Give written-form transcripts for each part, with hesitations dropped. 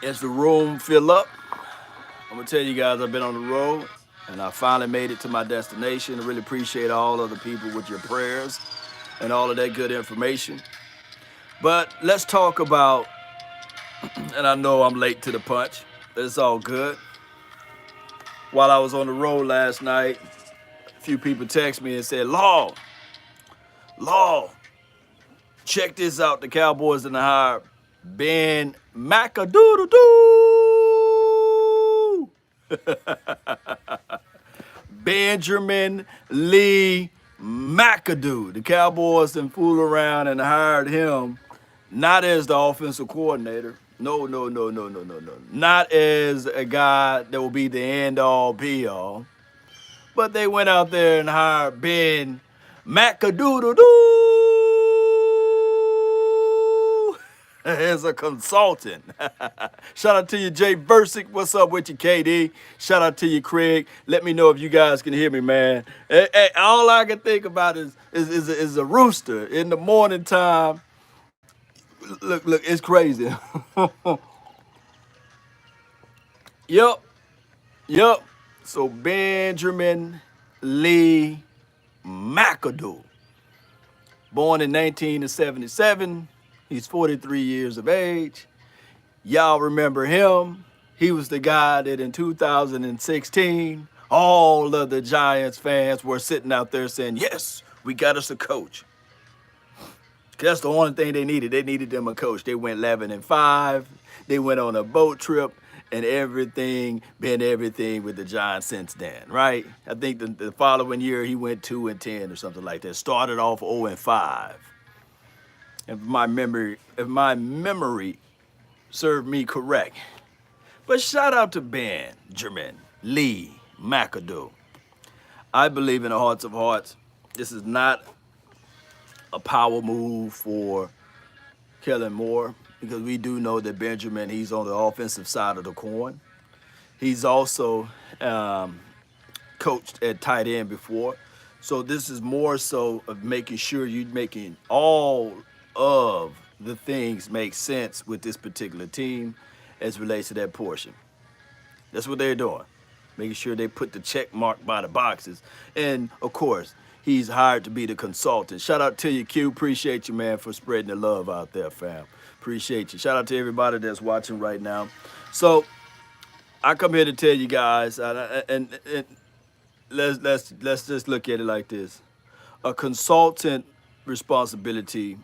As the room fill up, I'm gonna tell you guys I've been on the road and I finally made it to my destination. I really appreciate all of the people with your prayers and all of that good information. But let's talk about, and I know I'm late to the punch. It's all good. While I was on the road last night, a few people texted me and said, Law, check this out. The Cowboys in the hire Ben McAdoo. Benjamin Lee McAdoo. The Cowboys done fool around and hired him not as the offensive coordinator. No, no, no, no, no, no, no. Not as a guy that will be the end all be all. But they went out there and hired Ben McAdoo as a consultant. Shout out to you, Jay Versick. What's up with you, KD? Shout out to you, Craig. Let me know if you guys can hear me, man. Hey, all I can think about is a rooster in the morning time. Look, it's crazy. Yup, yup. So Benjamin Lee McAdoo, born in 1977. He's 43 years of age. Y'all remember him. He was the guy that in 2016, all of the Giants fans were sitting out there saying, yes, we got us a coach. That's the only thing they needed. They needed them a coach. They went 11-5. They went on a boat trip and been everything with the Giants since then, right? I think the following year he went 2-10 or something like that. Started off 0-5. If my memory served me correct. But shout out to Benjamin Lee McAdoo. I believe in the hearts of hearts, this is not a power move for Kellen Moore because we do know that Benjamin, he's on the offensive side of the coin. He's also coached at tight end before. So this is more so of making sure you're making all of the things make sense with this particular team as relates to that portion. That's what they're doing, making sure they put the check mark by the boxes. And of course, he's hired to be the consultant. Shout out to you, Q. Appreciate you, man, for spreading the love out there, fam. Appreciate you. Shout out to everybody that's watching right now. So I come here to tell you guys, and let's just look at it like this: a consultant responsibility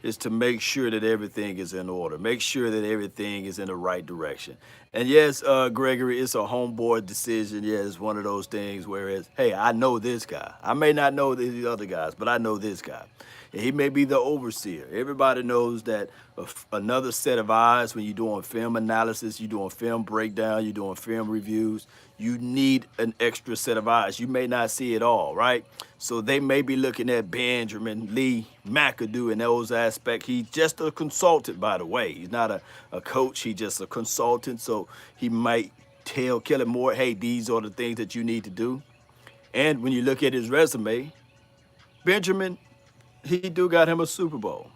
is to make sure that everything is in order, make sure that everything is in the right direction. And yes, Gregory, it's a homeboy decision. Yeah, it's one of those things where it's, hey, I know this guy. I may not know these other guys, but I know this guy. And he may be the overseer. Everybody knows that another set of eyes when you're doing film analysis, you're doing film breakdown, you're doing film reviews, you need an extra set of eyes. You may not see it all, right? So they may be looking at Benjamin Lee McAdoo in those aspects. He's just a consultant, by the way. He's not a coach. He's just a consultant. So he might tell Kellen Moore, hey, these are the things that you need to do. And when you look at his resume, Benjamin, he do got him a Super Bowl.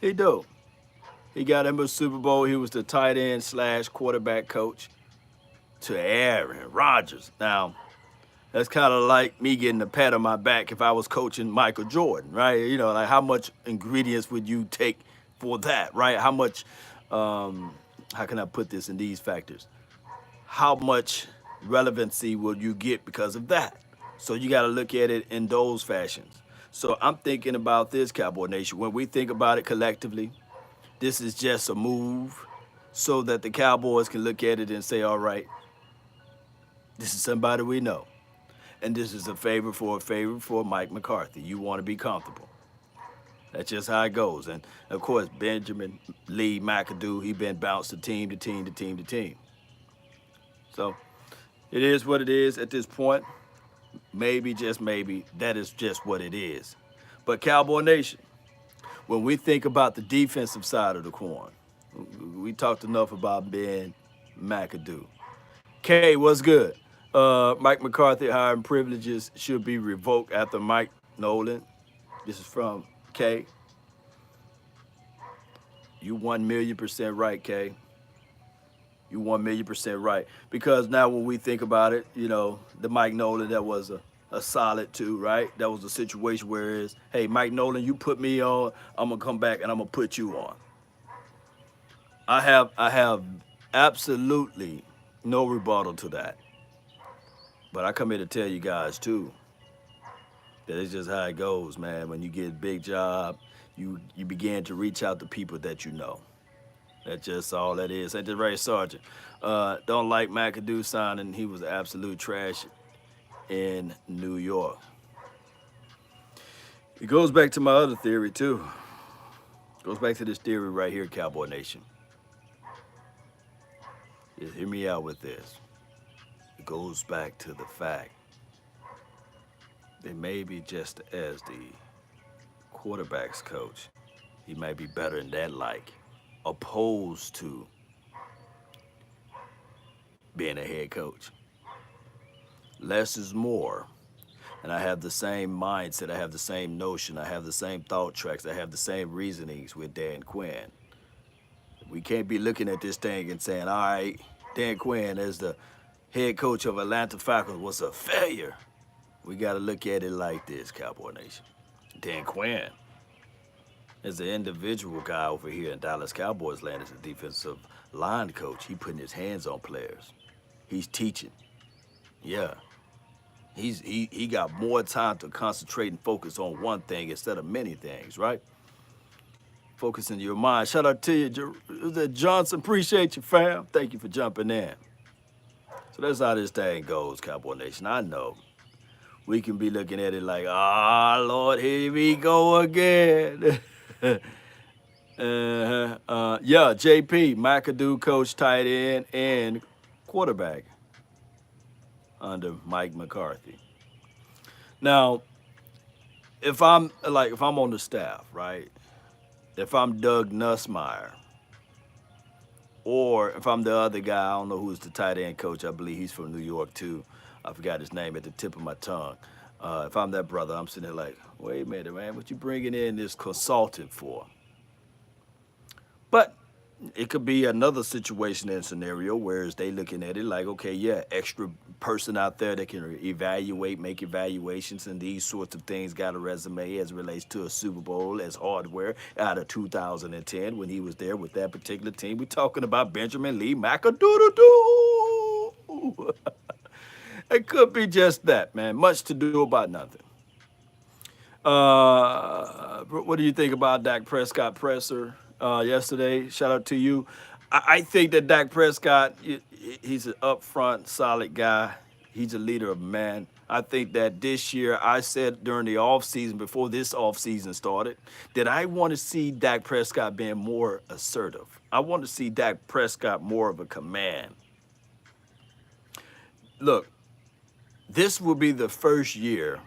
He do. He got him a Super Bowl. He was the tight end / quarterback coach to Aaron Rodgers. Now, that's kind of like me getting a pat on my back if I was coaching Michael Jordan, right? You know, like how much ingredients would you take for that, right? How much, how can I put this in these factors? How much relevancy will you get because of that? So you got to look at it in those fashions. So I'm thinking about this, Cowboy Nation. When we think about it collectively, this is just a move so that the Cowboys can look at it and say, all right, this is somebody we know. And this is a favor for Mike McCarthy. You want to be comfortable. That's just how it goes. And of course, Benjamin Lee McAdoo, he been bounced to team to team to team to team. So it is what it is at this point. Maybe, just maybe, that is just what it is. But Cowboy Nation, when we think about the defensive side of the coin, we talked enough about Ben McAdoo. K, what's good? Mike McCarthy hiring privileges should be revoked after Mike Nolan. This is from K. You 1,000,000% right, K. You 1,000,000% right. Because now when we think about it, the Mike Nolan, that was a solid two, right? That was a situation where it's, hey, Mike Nolan, you put me on, I'm gonna come back and I'm gonna put you on. I have absolutely no rebuttal to that. But I come here to tell you guys too that it's just how it goes, man. When you get a big job, you begin to reach out to people that you know. That's just all that is. Ain't that right, Sergeant? Don't like McAdoo signing. He was absolute trash in New York. It goes back to my other theory too. It goes back to this theory right here, Cowboy Nation. Just hear me out with this. It goes back to the fact that maybe just as the quarterback's coach, he might be better in that like, opposed to being a head coach. Less is more. And I have the same mindset, I have the same notion, I have the same thought tracks, I have the same reasonings with Dan Quinn. We can't be looking at this thing and saying, all right, Dan Quinn as the head coach of Atlanta Falcons was a failure. We got to look at it like this, Cowboy Nation. Dan Quinn, as an individual guy over here in Dallas Cowboys land as a defensive line coach, he putting his hands on players. He's teaching. Yeah. He got more time to concentrate and focus on one thing instead of many things, right? Focusing your mind. Shout out to you, Johnson. Appreciate you, fam. Thank you for jumping in. So that's how this thing goes, Cowboy Nation. I know we can be looking at it like, Lord, here we go again. Yeah, JP, McAdoo, coach, tight end, and quarterback under Mike McCarthy. Now, if I'm on the staff, right? If I'm Doug Nussmeier, or if I'm the other guy, I don't know who's the tight end coach. I believe he's from New York too. I forgot his name at the tip of my tongue. If I'm that brother, I'm sitting there like, wait a minute, man, what you bringing in this consultant for? But it could be another situation and scenario where they looking at it like, okay, yeah, extra person out there that can evaluate, make evaluations, and these sorts of things got a resume as it relates to a Super Bowl as hardware out of 2010 when he was there with that particular team. We're talking about Benjamin Lee McAdoo. It could be just that, man. Much to do about nothing. What do you think about Dak Prescott presser yesterday? Shout out to you. I think that Dak Prescott, he's an upfront, solid guy. He's a leader of men. I think that this year, I said during the offseason, before this offseason started, that I want to see Dak Prescott being more assertive. I want to see Dak Prescott more of a command. Look, this will be the first year,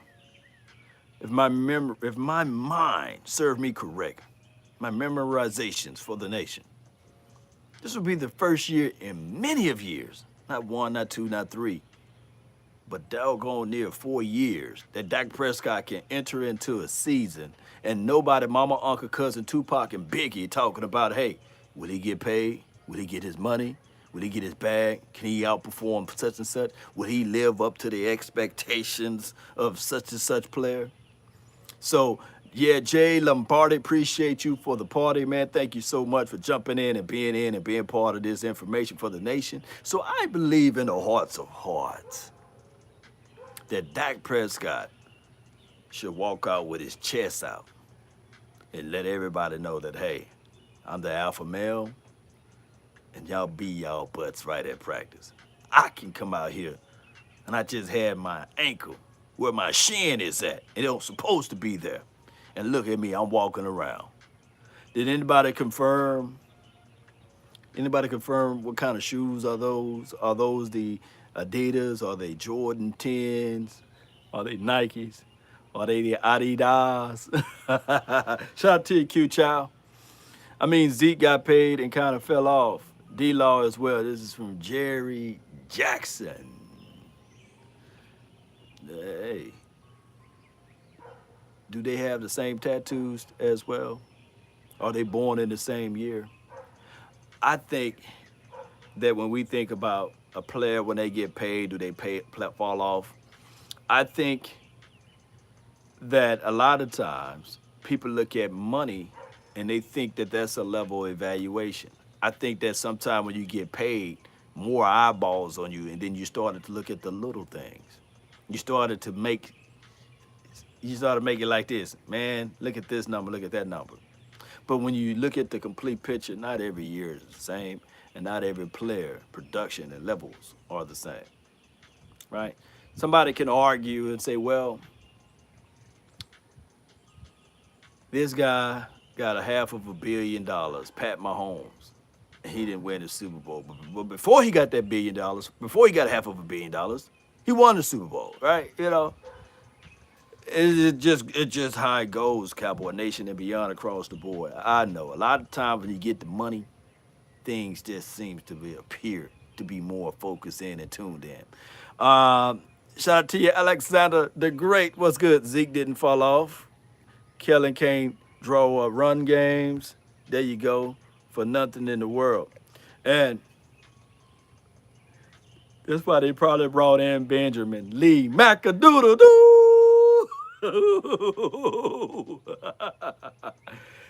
if my mind served me correct, my memorizations for the nation. This will be the first year in many of years, not one, not two, not three, but doggone near 4 years, that Dak Prescott can enter into a season and nobody, mama, uncle, cousin, Tupac, and Biggie talking about, hey, will he get paid? Will he get his money? Will he get his bag? Can he outperform such and such? Will he live up to the expectations of such and such player? So, yeah, Jay Lombardi, appreciate you for the party, man. Thank you so much for jumping in and being part of this information for the nation. So I believe in the hearts of hearts that Dak Prescott should walk out with his chest out and let everybody know that, hey, I'm the alpha male, and y'all be y'all butts right at practice. I can come out here, and I just had my ankle where my shin is at. It don't supposed to be there. And look at me, I'm walking around. Did anybody confirm? Anybody confirm what kind of shoes are those? Are those the Adidas? Are they Jordan 10s? Are they Nikes? Are they the Adidas? Shout out to you, Q-Chow. I mean, Zeke got paid and kind of fell off. D-Law as well. This is from Jerry Jackson. Hey. Do they have the same tattoos as well? Are they born in the same year? I think that when we think about a player when they get paid, do they fall off? I think that a lot of times people look at money and they think that that's a level of evaluation. I think that sometimes when you get paid, more eyeballs on you, and then you started to look at the little things. You started to make you started to make it like this, man. Look at this number, look at that number. But when you look at the complete picture, not every year is the same, and not every player, production, and levels are the same, right? Somebody can argue and say, well, this guy got a $500 million, Pat Mahomes. He didn't win the Super Bowl. But before he got that $1 billion, before he got $500 million, he won the Super Bowl, right? You know, it's just how it goes, Cowboy Nation and beyond across the board. I know a lot of times when you get the money, things just seems to appear to be more focused in and tuned in. Shout out to you, Alexander the Great. What's good? Zeke didn't fall off. Kellen can't draw run games. There you go. For nothing in the world. And that's why they probably brought in Benjamin Lee McAdoo.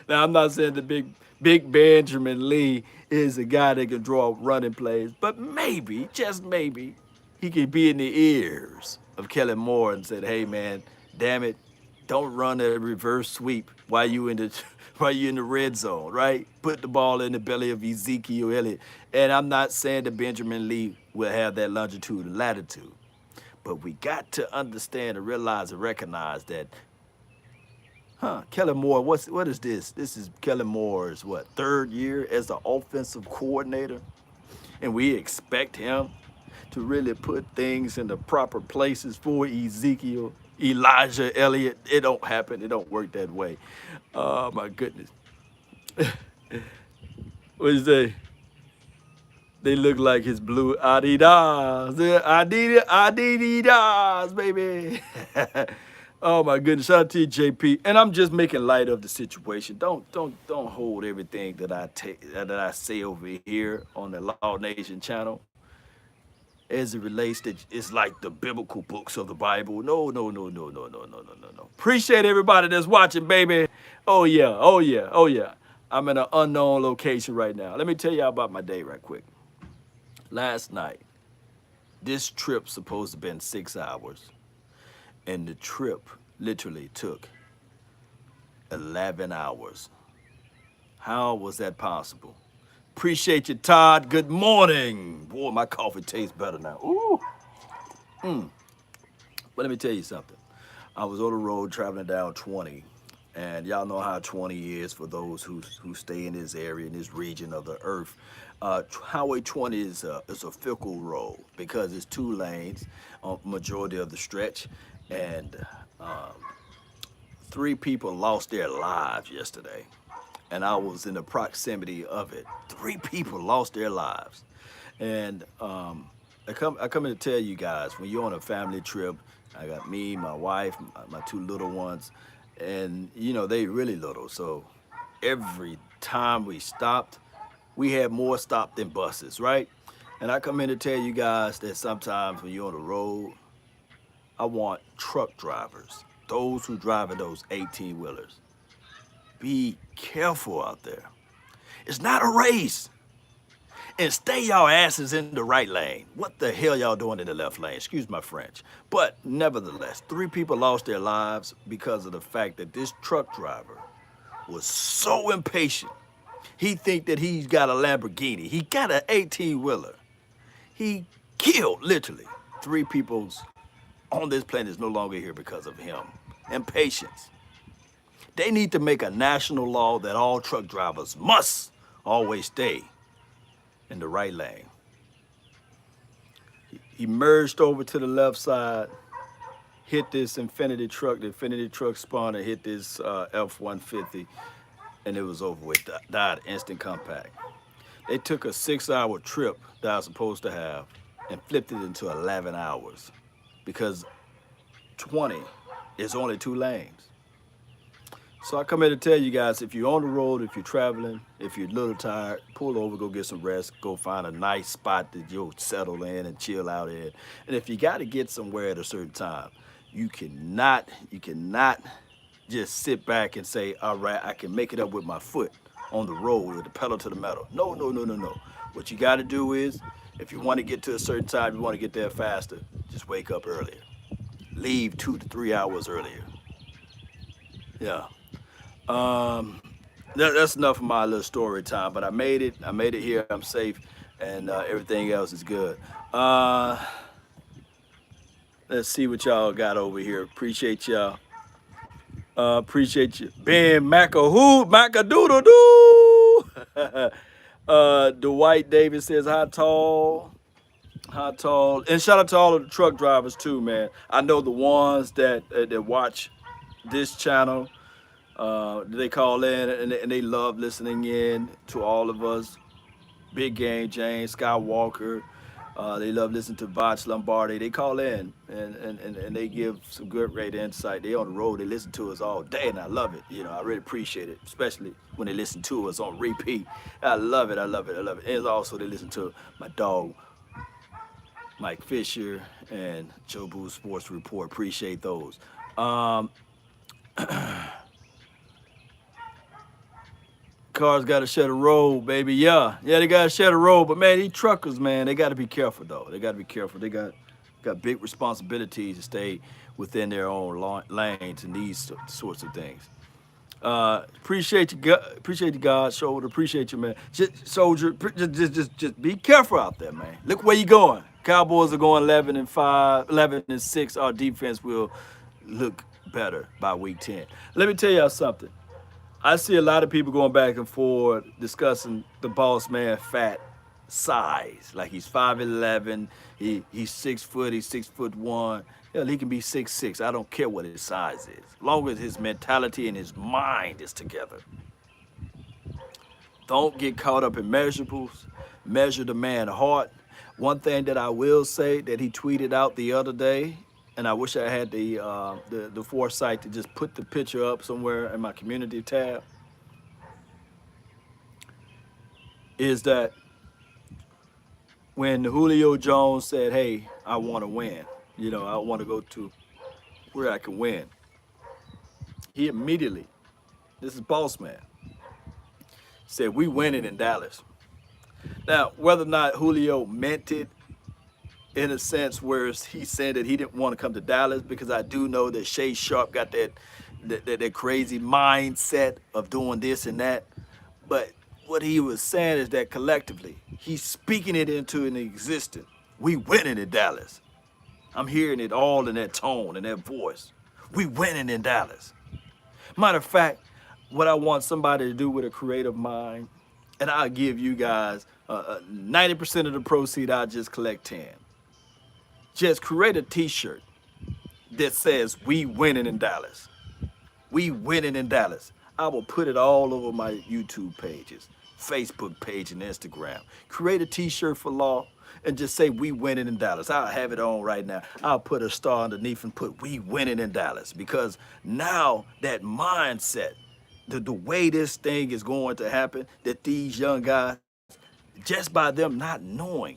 Now, I'm not saying the big Benjamin Lee is a guy that can draw running plays, but maybe, just maybe, he could be in the ears of Kellen Moore and said, hey, man, damn it, don't run a reverse sweep while you in the red zone, right? Put the ball in the belly of Ezekiel Elliott. And I'm not saying that Benjamin Lee will have that longitude and latitude, but we got to understand and realize and recognize that, Kellen Moore, what is this? This is Kellen Moore's third year as the offensive coordinator, and we expect him to really put things in the proper places for Elijah Elliott. It don't happen. It don't work that way. Oh my goodness. What is they? They look like his blue Adidas. Adidas, baby. Oh my goodness. Shout out to you, JP. And I'm just making light of the situation. Don't hold everything that I say over here on the Law Nation channel as it relates to it's like the biblical books of the Bible. No, no, no, no, no, no, no, no, no, no. Appreciate everybody that's watching, baby. Oh yeah, oh yeah, oh yeah. I'm in an unknown location right now. Let me tell y'all about my day right quick. Last night, this trip supposed to have been 6 hours, and the trip literally took 11 hours. How was that possible? Appreciate you, Todd. Good morning. Boy, my coffee tastes better now. Ooh. But let me tell you something. I was on the road traveling down 20, and y'all know how 20 is for those who stay in this area, in this region of the earth. Highway 20 is a fickle road because it's 2 lanes on majority of the stretch, and 3 people lost their lives yesterday, and I was in the proximity of it. 3 people lost their lives, and I come in to tell you guys, when you're on a family trip, I got me, my wife, my 2 little ones, and you know they really little, so every time we stopped, we had more stop than buses, right? And I come in to tell you guys that sometimes when you're on the road, I want truck drivers, those who drive those 18-wheelers. Be careful out there. It's not a race. And stay y'all asses in the right lane. What the hell y'all doing in the left lane? Excuse my French. But nevertheless, 3 people lost their lives because of the fact that this truck driver was so impatient. He think that he's got a Lamborghini. He got an 18-wheeler. He killed, literally, 3 people on this planet is no longer here because of him. Impatience. They need to make a national law that all truck drivers must always stay in the right lane. He merged over to the left side, hit this Infinity truck. The Infinity truck spun and hit this F-150. And it was over with, died instant contact. They took a 6-hour trip that I was supposed to have and flipped it into 11 hours because 20 is only 2 lanes. So I come here to tell you guys, if you're on the road, if you're traveling, if you're a little tired, pull over, go get some rest, go find a nice spot that you'll settle in and chill out in. And if you got to get somewhere at a certain time, you cannot just sit back and say, all right, I can make it up with my foot on the road with the pedal to the metal. No, no, no, no, no. What you got to do is, if you want to get to a certain time, you want to get there faster, just wake up earlier. Leave 2 to 3 hours earlier. Yeah. Um, that's enough of my little story time. But I made it. I made it here. I'm safe, and everything else is good. Uh, let's see what y'all got over here. Appreciate y'all. Appreciate you. Ben McAdoo, McAdoodle doo. Dwight Davis says, how tall, and shout out to all of the truck drivers too, man. I know the ones that watch this channel. They call in and they love listening in to all of us. Big Game James, Skywalker. They love listening to Voch Lombardi. They call in and they give some good great insight. They on the road. They listen to us all day, and I love it. You know, I really appreciate it, especially when they listen to us on repeat. I love it. I love it. I love it. And also they listen to my dog Mike Fisher and Joe Boo Sports Report. Appreciate those. Um, Cars got to share the road, baby. Yeah, they got to share the road. But man, these truckers, man, they got to be careful though. They got to be careful. They got big responsibilities to stay within their own lanes and these sorts of things. Appreciate you, God, Shoulder. Appreciate you, man. Soldier, just be careful out there, man. Look where you going. Cowboys are going 11-5, 11-6. Our defense will look better by week 10. Let me tell y'all something. I see a lot of people going back and forth discussing the boss man fat size. Like he's 5'11", he's 6 foot, he's 6'1". Hell, he can be 6'6". I don't care what his size is, as long as his mentality and his mind is together. Don't get caught up in measurables. Measure the man's heart. One thing that I will say that he tweeted out the other day, and I wish I had the foresight to just put the picture up somewhere in my community tab, is that when Julio Jones said, hey, I want to win, you know, I want to go to where I can win, he immediately, this is boss man, said, we winning in Dallas. Now, whether or not Julio meant it in a sense where he said that he didn't want to come to Dallas, because I do know that Shay Sharp got that crazy mindset of doing this and that. But what he was saying is that collectively, he's speaking it into an existence. We winning in Dallas. I'm hearing it all in that tone and that voice. We winning in Dallas. Matter of fact, what I want somebody to do with a creative mind, and I'll give you guys 90% of the proceed, I'll just collect 10. Just create a t-shirt that says, we winning in Dallas. We winning in Dallas. I will put it all over my YouTube pages, Facebook page, and Instagram. Create a t-shirt for Law and just say, we winning in Dallas. I'll have it on right now. I'll put a star underneath and put, we winning in Dallas. Because now that mindset, the way this thing is going to happen, that these young guys, just by them not knowing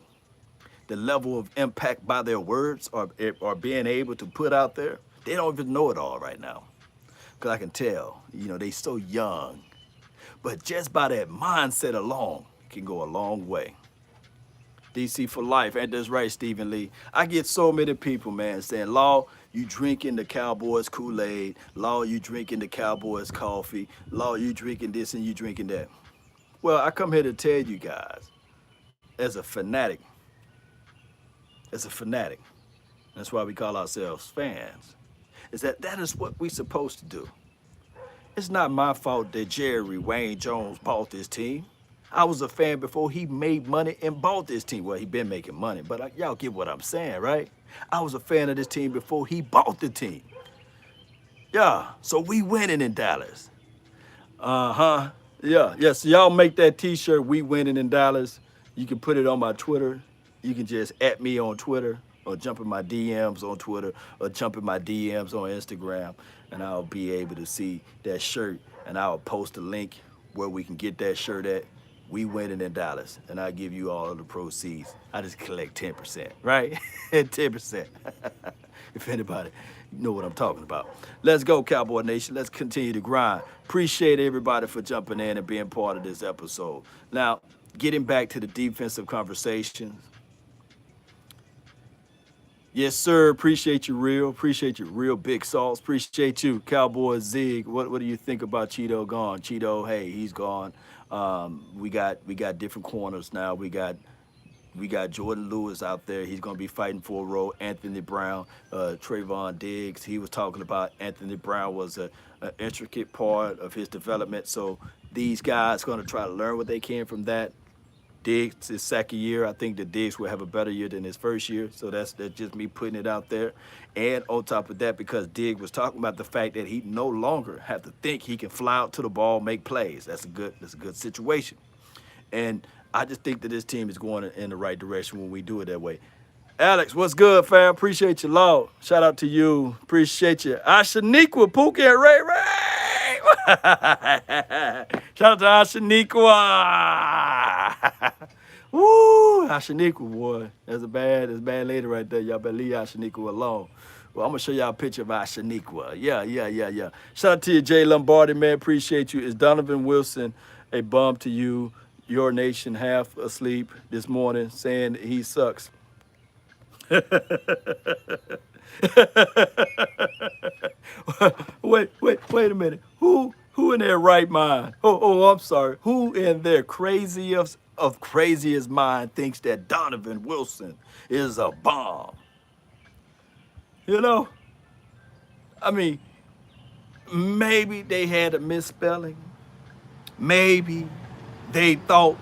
the level of impact by their words or being able to put out there, they don't even know it all right now. Because I can tell, you know, they so young. But just by that mindset alone, it can go a long way. DC for life, ain't that right, Stephen Lee? I get so many people, man, saying, Law, you drinking the Cowboys Kool-Aid. Law, you drinking the Cowboys coffee. Law, you drinking this and you drinking that. Well, I come here to tell you guys, as a fanatic, that's why we call ourselves fans, is that is what we're supposed to do. It's not my fault that Jerry Wayne Jones bought this team. I was a fan before he made money and bought this team. Well, he been making money, but y'all get what I'm saying, right? I was a fan of this team before he bought the team. Yeah, so we winning in Dallas. Uh-huh. Yeah, yes, y'all make that t-shirt, we winning in Dallas. You can put it on my Twitter. You can just @ me on Twitter. or jump in my DMs on Twitter or jump in my DMs on Instagram, and I'll be able to see that shirt, and I'll post a link where we can get that shirt at. We winning in Dallas, and I give you all of the proceeds. I just collect 10%, right? 10%. If anybody know what I'm talking about. Let's go, Cowboy Nation. Let's continue to grind. Appreciate everybody for jumping in and being part of this episode. Now, getting back to the defensive conversations. Yes, sir. Appreciate you, real. Appreciate you, real big sauce. Appreciate you, Cowboy Zig. What do you think about Cheeto gone? Cheeto, hey, he's gone. We got different corners now. We got Jordan Lewis out there. He's going to be fighting for a role. Anthony Brown, Trayvon Diggs. He was talking about Anthony Brown was an intricate part of his development. So these guys going to try to learn what they can from that. Diggs, his second year, I think that Diggs will have a better year than his first year. So that's just me putting it out there. And on top of that, because Diggs was talking about the fact that he no longer have to think he can fly out to the ball, make plays. That's a good situation. And I just think that this team is going in the right direction when we do it that way. Alex, what's good, fam? Appreciate you, Lord. Shout out to you. Appreciate you. Ashaniqua, Pookie, and Ray Ray. Shout out to Ashaniqua. Woo, Ashaniqua, boy. That's a bad lady right there. Y'all better leave Ashaniqua alone. Well, I'm going to show y'all a picture of Ashaniqua. Yeah. Shout out to you, Jay Lombardi, man. Appreciate you. Is Donovan Wilson a bum to you? Your nation half asleep this morning saying he sucks. Wait a minute. Who in their right mind? I'm sorry. Who in their craziest mind thinks that Donovan Wilson is a bomb? You know? I mean, maybe they had a misspelling. Maybe they thought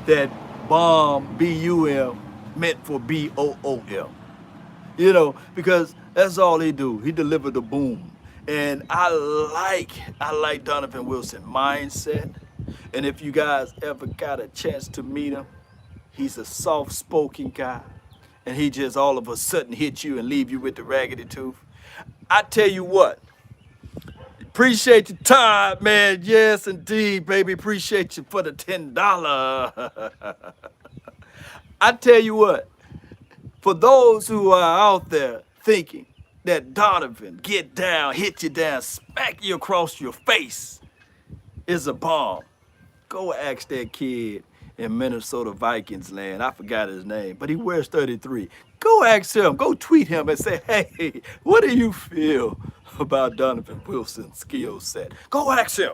that bomb, B-U-M, meant for B-O-O-M. You know, because that's all he do. He delivered the boom. And I like Donovan Wilson mindset. And if you guys ever got a chance to meet him, he's a soft-spoken guy. And he just all of a sudden hit you and leave you with the raggedy tooth. I tell you what, appreciate your time, man. Yes, indeed, baby. Appreciate you for the $10. I tell you what, for those who are out there thinking that Donovan get down, hit you down, smack you across your face is a bomb, go ask that kid in Minnesota Vikings land. I forgot his name, but he wears 33. Go ask him, go tweet him and say, hey, what do you feel about Donovan Wilson's skill set? Go ask him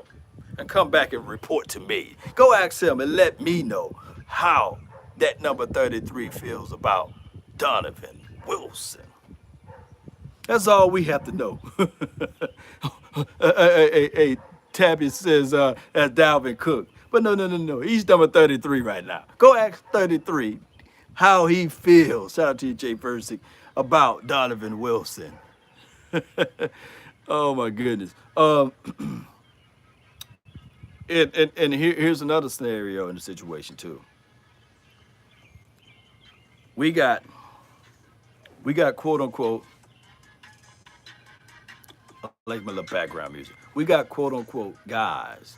and come back and report to me. Go ask him and let me know how that number 33 feels about Donovan Wilson. That's all we have to know. Hey, Tabby says that's Dalvin Cook. But no. He's number 33 right now. Go ask 33 how he feels. Shout out to you, Jay Versick, about Donovan Wilson. Oh, my goodness. And here's another scenario in the situation, too. We got quote unquote, I like my little background music. We got quote unquote guys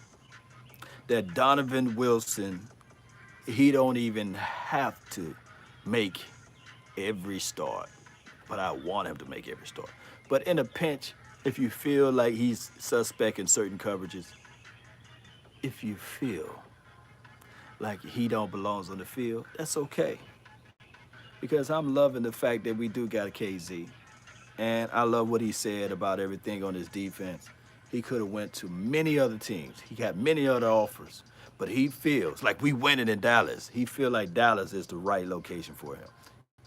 that Donovan Wilson, he don't even have to make every start, but I want him to make every start. But in a pinch, if you feel like he's suspect in certain coverages, if you feel like he don't belong on the field, that's okay. Because I'm loving the fact that we do got a KZ. And I love what he said about everything on his defense. He could have went to many other teams. He got many other offers. But he feels like we winning in Dallas. He feel like Dallas is the right location for him.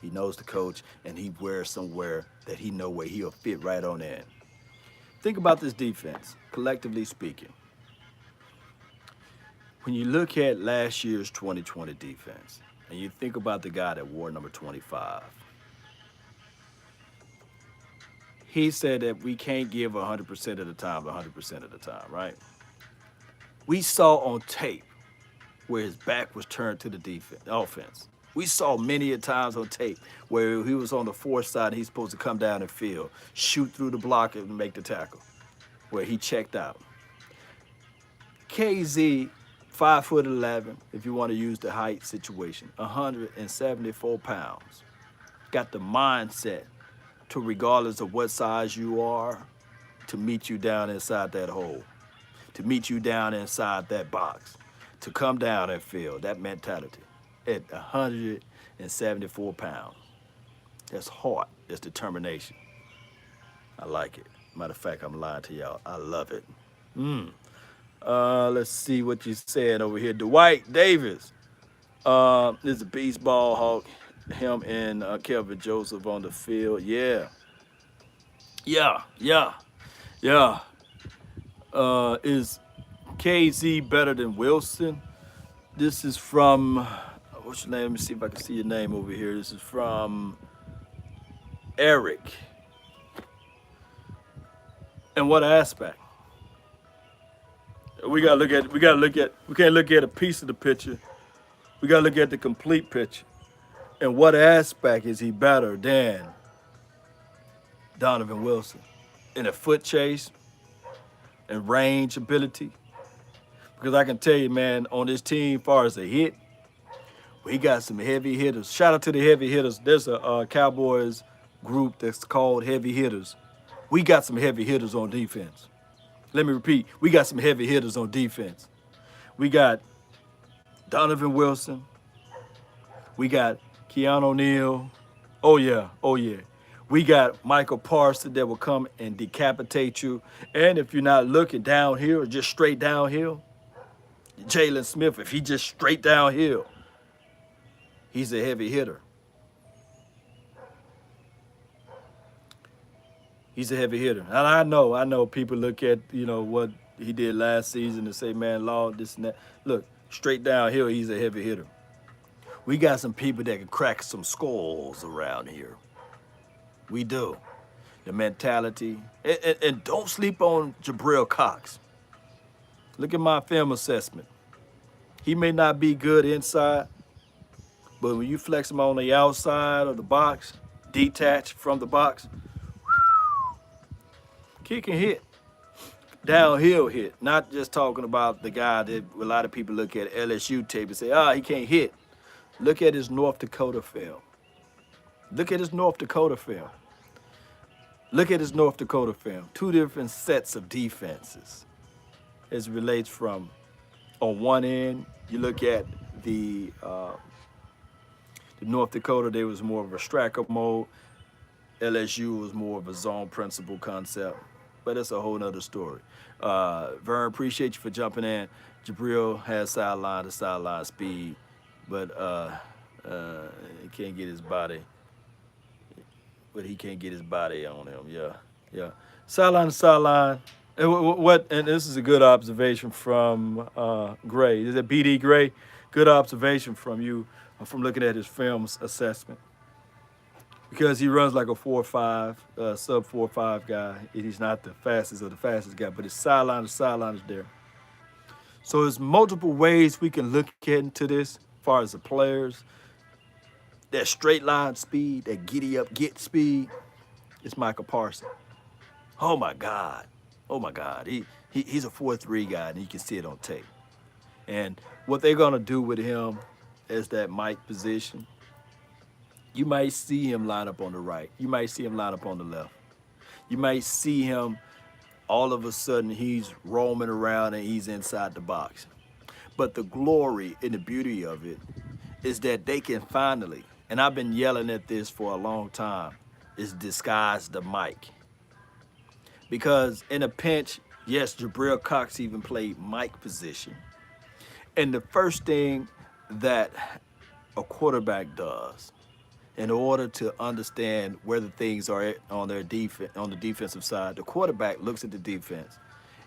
He knows the coach, and he wears somewhere that he know where he'll fit right on in. Think about this defense, collectively speaking. When you look at last year's 2020 defense, and you think about the guy that wore number 25, he said that we can't give 100% of the time, 100% of the time, right? We saw on tape where his back was turned to the offense. We saw many a times on tape where he was on the fourth side and he's supposed to come down and field, shoot through the block and make the tackle, where he checked out. KZ, 5'11", if you want to use the height situation, 174 pounds. Got the mindset to, regardless of what size you are, to meet you down inside that hole, to meet you down inside that box, to come down and field. That mentality at 174 pounds. That's heart. That's determination. I like it. Matter of fact, I'm lying to y'all. I love it. Let's see what you're saying over here. Dwight Davis is a beast ball hawk. Him and Kelvin Joseph on the field. Yeah. Yeah. Yeah. Yeah. Is KZ better than Wilson? This is from, what's your name? Let me see if I can see your name over here. This is from Eric. In what aspect? We can't look at a piece of the picture. We gotta look at the complete picture. In what aspect is he better than Donovan Wilson? In a foot chase and range ability? Because I can tell you, man, on this team, as far as a hit, we got some heavy hitters. Shout out to the heavy hitters. There's a Cowboys group that's called Heavy Hitters. We got some heavy hitters on defense. Let me repeat. We got some heavy hitters on defense. We got Donovan Wilson. We got Keanu Neal. Oh, yeah. Oh, yeah. We got Michael Parsons that will come and decapitate you. And if you're not looking downhill, just straight downhill, Jalen Smith, if he just straight downhill, he's a heavy hitter. He's a heavy hitter. And I know people look at, what he did last season and say, man, Lord, this and that. Look, straight downhill, he's a heavy hitter. We got some people that can crack some skulls around here. We do. The mentality. And don't sleep on Jabril Cox. Look at my film assessment. He may not be good inside, but when you flex him on the outside of the box, detached from the box, kick and hit. Downhill hit. Not just talking about the guy that a lot of people look at LSU tape and say, he can't hit. Look at his North Dakota film. Look at his North Dakota film. Look at his North Dakota film. Two different sets of defenses. As it relates from, on one end, you look at the North Dakota, there was more of a striker mode. LSU was more of a zone principle concept. But that's a whole nother story. Vern, appreciate you for jumping in. Jabril has sideline to sideline speed, but he can't get his body. But he can't get his body on him. Yeah. Sideline to sideline. And this is a good observation from Gray. Is it BD Gray? Good observation from you from looking at his film assessment. Because he runs like a 4.5, sub 4.5 guy. He's not the fastest of the fastest guy, but his sideline to sideline is there. So there's multiple ways we can look into this as far as the players. That straight line speed, that giddy up get speed, it's Michael Parsons. Oh my God. He's a 4.3 guy, and you can see it on tape. And what they're gonna do with him is that Mike position. You might see him line up on the right. You might see him line up on the left. You might see him all of a sudden he's roaming around and he's inside the box. But the glory and the beauty of it is that they can finally, and I've been yelling at this for a long time, is disguise the Mike. Because in a pinch, yes, Jabril Cox even played Mike position. And the first thing that a quarterback does in order to understand where the things are on their defense, on the defensive side, the quarterback looks at the defense.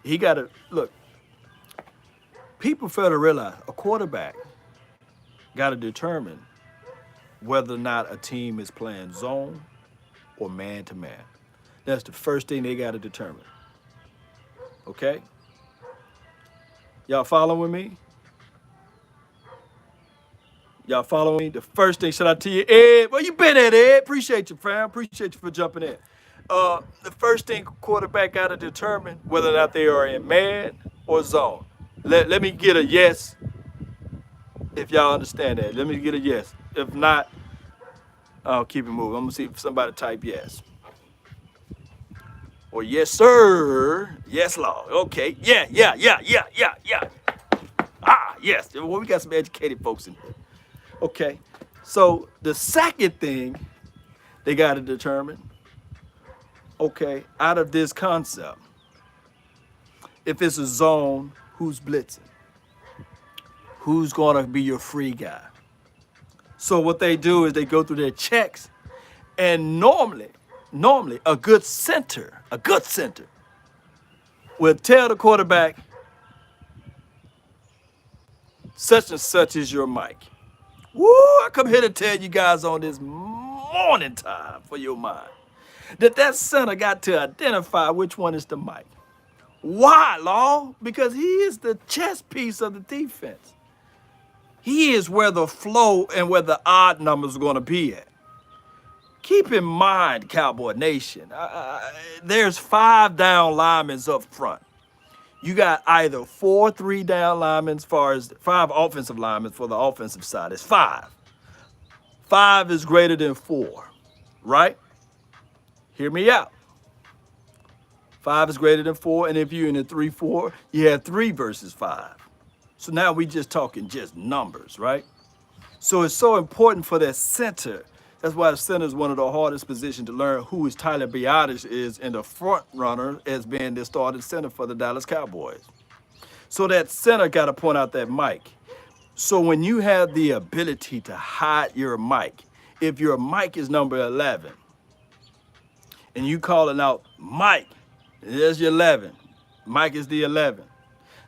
He got to look. People fail to realize a quarterback got to determine whether or not a team is playing zone or man to man. That's the first thing they got to determine. Okay? Y'all following me? Y'all following me? The first thing, shout out to you, Ed. Where you been at, Ed? Appreciate you, fam. Appreciate you for jumping in. The first thing quarterback got to determine whether or not they are in man or zone. Let me get a yes if y'all understand that. Let me get a yes. If not, I'll keep it moving. I'm going to see if somebody type yes. Or yes, sir. Yes, Lord. Okay. Yeah. Ah, yes. Well, we got some educated folks in here. Okay. So the second thing they got to determine, okay, out of this concept, if it's a zone, who's blitzing? Who's going to be your free guy? So what they do is they go through their checks, and normally, a good center will tell the quarterback, such and such is your mic. Woo, I come here to tell you guys on this morning time for your mind that center got to identify which one is the mic. Why, Law? Because he is the chess piece of the defense. He is where the flow and where the odd numbers are going to be at. Keep in mind, Cowboy Nation, there's 5 down linemen up front. You got either 4 3-down linemen as far as 5 offensive linemen for the offensive side. It's 5. 5 is greater than 4, right? Hear me out. 5 is greater than 4, and if you're in a 3-4, you have 3 versus 5. So now we just talking just numbers, right? So it's so important for that center. That's why the center is one of the hardest positions to learn who is Tyler Biadasz is in the front runner as being the starting center for the Dallas Cowboys. So that center got to point out that mic. So when you have the ability to hide your mic, if your mic is number 11 and you calling out Mike, there's your 11. Mike is the 11.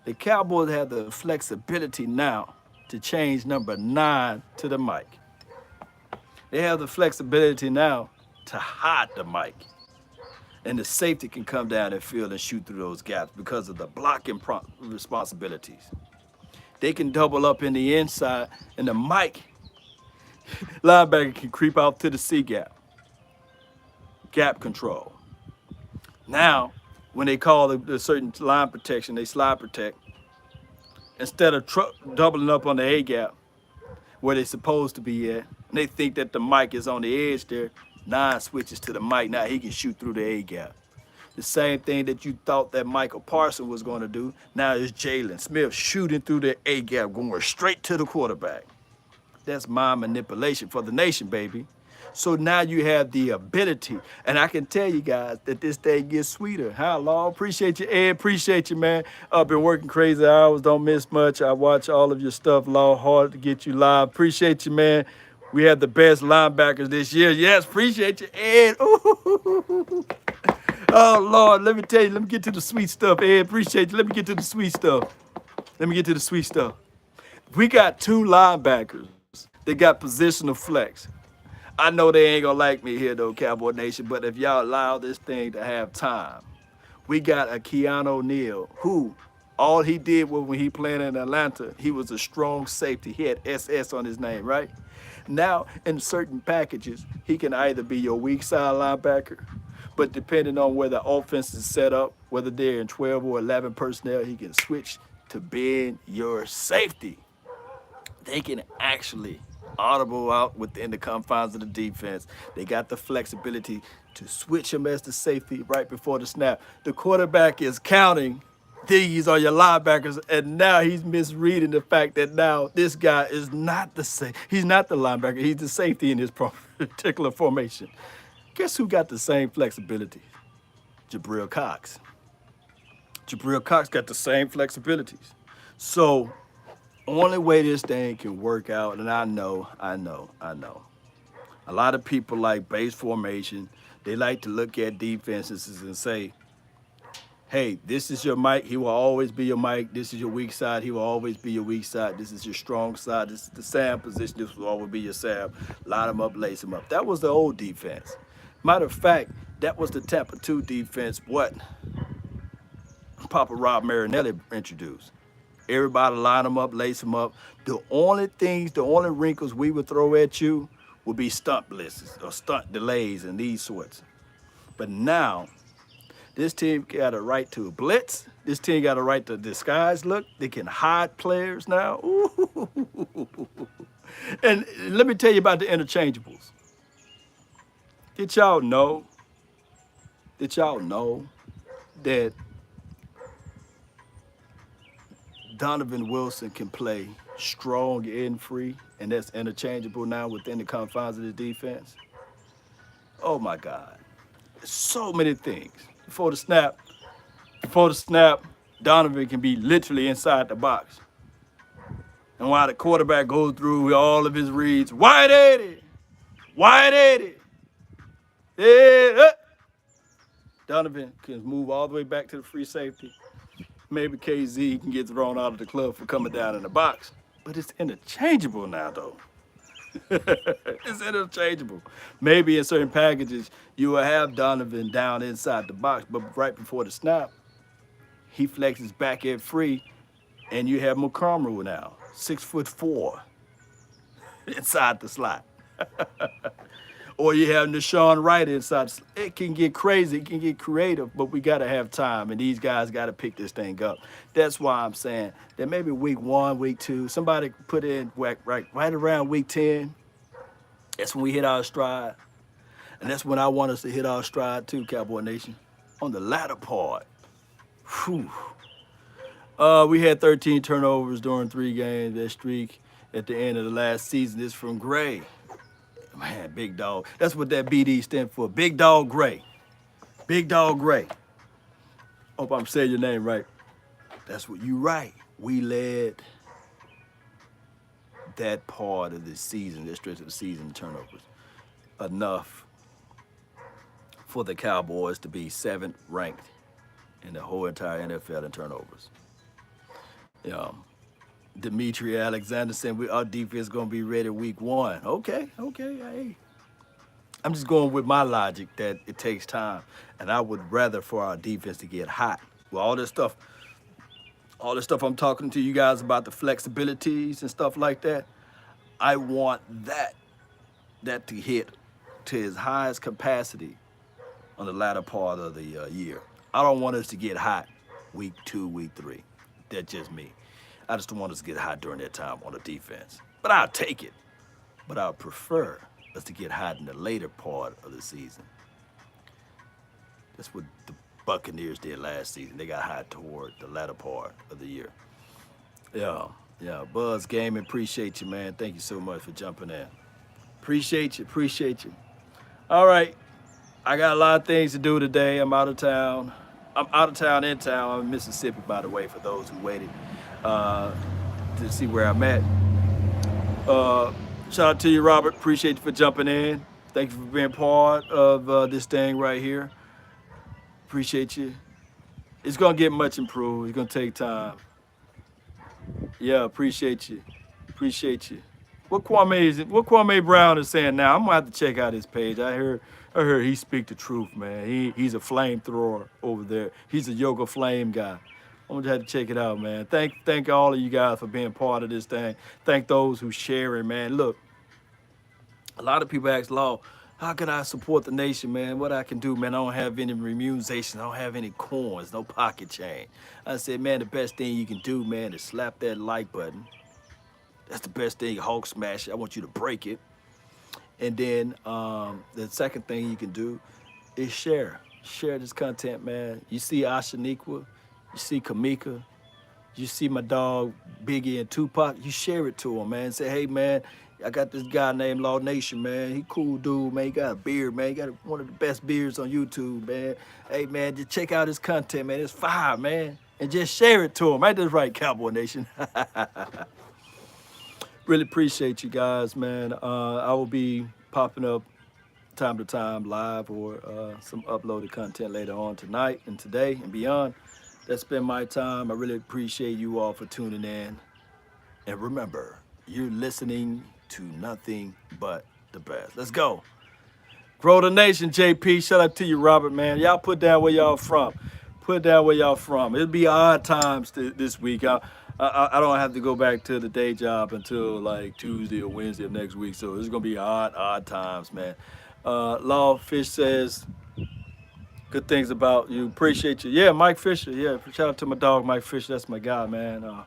The Cowboys have the flexibility now to change number 9 to the mic. They have the flexibility now to hide the mic. And the safety can come down and field and shoot through those gaps because of the blocking responsibilities. They can double up in the inside, and the mic linebacker can creep out to the C gap. Gap control. Now, when they call the certain line protection, they slide protect, instead of doubling up on the A gap, where they're supposed to be at, and they think that the mic is on the edge there, 9 switches to the mic. Now he can shoot through the A gap. The same thing that you thought that Michael Parsons was going to do, now it's Jalen Smith shooting through the A gap, going straight to the quarterback. That's mind manipulation for the nation, baby. So now you have the ability, and I can tell you guys that this thing gets sweeter. How long? Appreciate you, Ed. Appreciate you, man. I've been working crazy hours. Don't miss much. I watch all of your stuff. Law hard to get you live. Appreciate you, man. We have the best linebackers this year. Yes, appreciate you, Ed. Ooh. Oh, Lord, let me tell you. Let me get to the sweet stuff, Ed. Appreciate you. Let me get to the sweet stuff. We got 2 linebackers. They got positional flex. I know they ain't gonna like me here though, Cowboy Nation, but if y'all allow this thing to have time, we got a Keanu O'Neal who all he did was when he played in Atlanta, he was a strong safety. He had SS on his name, right? Now, in certain packages, he can either be your weak side linebacker, but depending on where the offense is set up, whether they're in 12 or 11 personnel, he can switch to being your safety. They can actually audible out within the confines of the defense. They got the flexibility to switch him as the safety right before the snap. The quarterback is counting these are your linebackers, and now he's misreading the fact that now this guy is not he's not the linebacker, he's the safety in his particular formation. Guess who got the same flexibility? Jabril Cox. Jabril Cox got the same flexibilities. So only way this thing can work out, and I know. A lot of people like base formation. They like to look at defenses and say, hey, this is your mic. He will always be your mic. This is your weak side. He will always be your weak side. This is your strong side. This is the Sam position. This will always be your Sam. Line him up, lace him up. That was the old defense. Matter of fact, that was the Tampa 2 defense, what Papa Rob Marinelli introduced. Everybody line them up, lace them up. The only wrinkles we would throw at you would be stunt blitzes or stunt delays and these sorts. But now, this team got a right to a blitz. This team got a right to disguise look. They can hide players now. Ooh. And let me tell you about the interchangeables. Did y'all know that Donovan Wilson can play strong and free, and that's interchangeable now within the confines of the defense? Oh my God. So many things. Before the snap, Donovan can be literally inside the box. And while the quarterback goes through all of his reads, wide 80, yeah. Donovan can move all the way back to the free safety. Maybe KZ can get thrown out of the club for coming down in the box. But it's interchangeable now, though. It's interchangeable. Maybe in certain packages, you will have Donovan down inside the box, but right before the snap, he flexes back end free, and you have McCormick now, 6'4", inside the slot. Or you have Deshaun Wright inside. It can get crazy. It can get creative, but we got to have time, and these guys got to pick this thing up. That's why I'm saying that maybe week 1, week 2, somebody put in right around week 10. That's when we hit our stride. And that's when I want us to hit our stride too, Cowboy Nation, on the latter part. Whew. We had 13 turnovers during 3 games. That streak at the end of the last season is from Gray. Man, Big Dog. That's what that BD stands for. Big Dog Gray. Big Dog Gray. Hope I'm saying your name right. That's what you right. We led that part of the season, that stretch of the season, turnovers. Enough for the Cowboys to be 7th ranked in the whole entire NFL in turnovers. Dimitri Alexander said our defense is going to be ready week 1. Okay. Hey. I'm just going with my logic that it takes time, and I would rather for our defense to get hot. Well, all this stuff I'm talking to you guys about, the flexibilities and stuff like that, I want that to hit to its highest capacity on the latter part of the year. I don't want us to get hot week 2, week 3. That's just me. I just don't want us to get hot during that time on the defense. But I'll take it. But I would prefer us to get hot in the later part of the season. That's what the Buccaneers did last season. They got hot toward the latter part of the year. Yeah. Buzz Gaming, appreciate you, man. Thank you so much for jumping in. Appreciate you. All right. I got a lot of things to do today. I'm out of town. I'm in town. I'm in Mississippi, by the way, for those who waited to see where I'm at. Shout out to you, Robert. Appreciate you for jumping in. Thank you for being part of this thing right here. Appreciate you. It's going to get much improved. It's going to take time. Yeah, appreciate you. What Kwame Brown is saying now, I'm going to have to check out his page. I heard he speak the truth, man. He's a flamethrower over there. He's a yoga flame guy. I'm gonna have to check it out, man. Thank all of you guys for being part of this thing. Thank those who share it, man. Look, a lot of people ask, Law, how can I support the nation, man? What I can do, man? I don't have any remuneration. I don't have any coins, no pocket change. I said, man, the best thing you can do, man, is slap that like button. That's the best thing. Hulk smash it. I want you to break it. And then the second thing you can do is share. Share this content, man. You see Ashaniqua, you see Kamika, you see my dog Biggie and Tupac, you share it to them, man. Say, hey, man, I got this guy named Law Nation, man. He cool dude, man. He got a beard, man. He got one of the best beards on YouTube, man. Hey, man, just check out his content, man. It's fire, man. And just share it to him. Ain't that right, Cowboy Nation? Really appreciate you guys, man. I will be popping up time to time live or some uploaded content later on tonight and today and beyond. That's been my time. I really appreciate you all for tuning in. And remember, you're listening to nothing but the best. Let's go. Grow the nation, JP. Shout out to you, Robert, man. Y'all put down where y'all from. It'll be odd times this week. I don't have to go back to the day job until like Tuesday or Wednesday of next week. So it's gonna be odd times, man. Law Fish says good things about you. Appreciate you. Yeah, Mike Fisher. Yeah, shout out to my dog, Mike Fisher. That's my guy, man.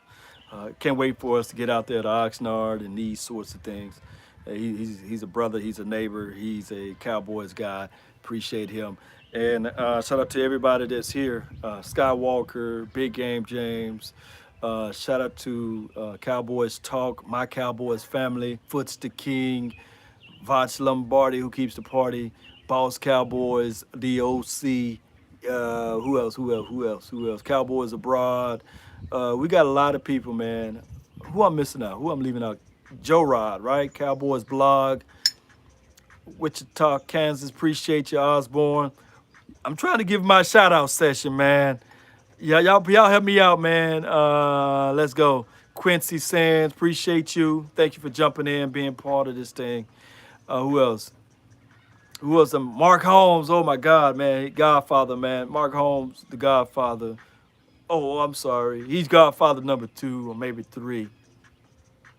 Can't wait for us to get out there to Oxnard and these sorts of things. He's a brother. He's a neighbor. He's a Cowboys guy. Appreciate him. And shout out to everybody that's here. Skywalker, Big Game James. Shout out to Cowboys Talk, my Cowboys family, Foots the King, Voch Lombardi, who keeps the party, Boss Cowboys, DOC, who else? Who else? Who else? Who else? Cowboys Abroad. We got a lot of people, man. Who I'm missing out? Who I'm leaving out? Joe Rod, right? Cowboys Blog, Wichita, Kansas. Appreciate you, Osborne. I'm trying to give my shout out session, man. Yeah, y'all help me out, man. Let's go. Quincy Sands, appreciate you. Thank you for jumping in, being part of this thing. Who else? Who else? Mark Holmes. Oh my God, man. Godfather, man. Mark Holmes, the Godfather. Oh, I'm sorry. He's Godfather number 2 or maybe 3.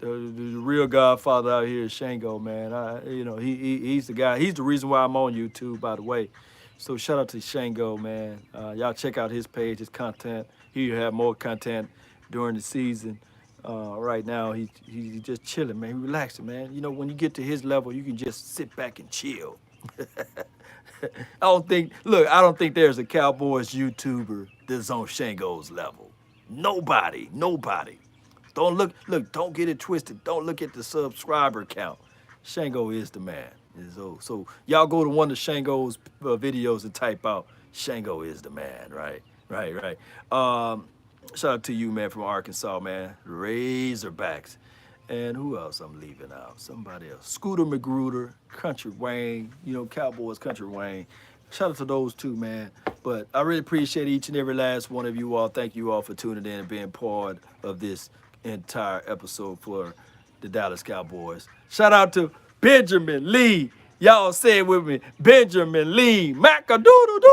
The real Godfather out here is Shango, man. He's the guy. He's the reason why I'm on YouTube, by the way. So shout out to Shango, man. Y'all check out his page, his content. He'll have more content during the season. Right now, he's just chilling, man. He relaxing, man. You know, when you get to his level, you can just sit back and chill. I don't think there's a Cowboys YouTuber that's on Shango's level. Nobody. Don't get it twisted. Don't look at the subscriber count. Shango is the man. So y'all go to one of Shango's videos and type out Shango is the man, right? Right. Shout out to you, man, from Arkansas, man. Razorbacks. And who else I'm leaving out? Somebody else. Scooter Magruder, Country Wayne, Cowboys Country Wayne. Shout out to those two, man. But I really appreciate each and every last one of you all. Thank you all for tuning in and being part of this entire episode for the Dallas Cowboys. Shout out to Benjamin Lee. Y'all say it with me. Benjamin Lee. Macadoodle-doo.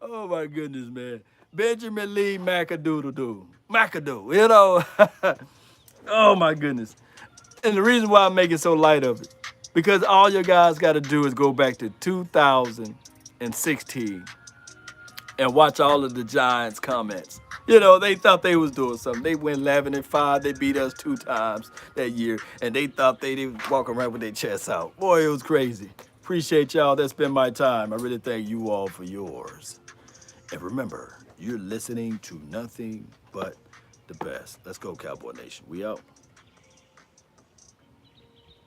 Oh, my goodness, man. Benjamin Lee McAdoo. McAdoo. Oh, my goodness. And the reason why I'm making so light of it, because all you guys got to do is go back to 2016 and watch all of the Giants comments. They thought they was doing something. They went 11-5. They beat us 2 times that year, and they thought they didn't walk around with their chests out. Boy, it was crazy. Appreciate y'all. That's been my time. I really thank you all for yours. And remember, you're listening to nothing but the best. Let's go, Cowboy Nation. We out.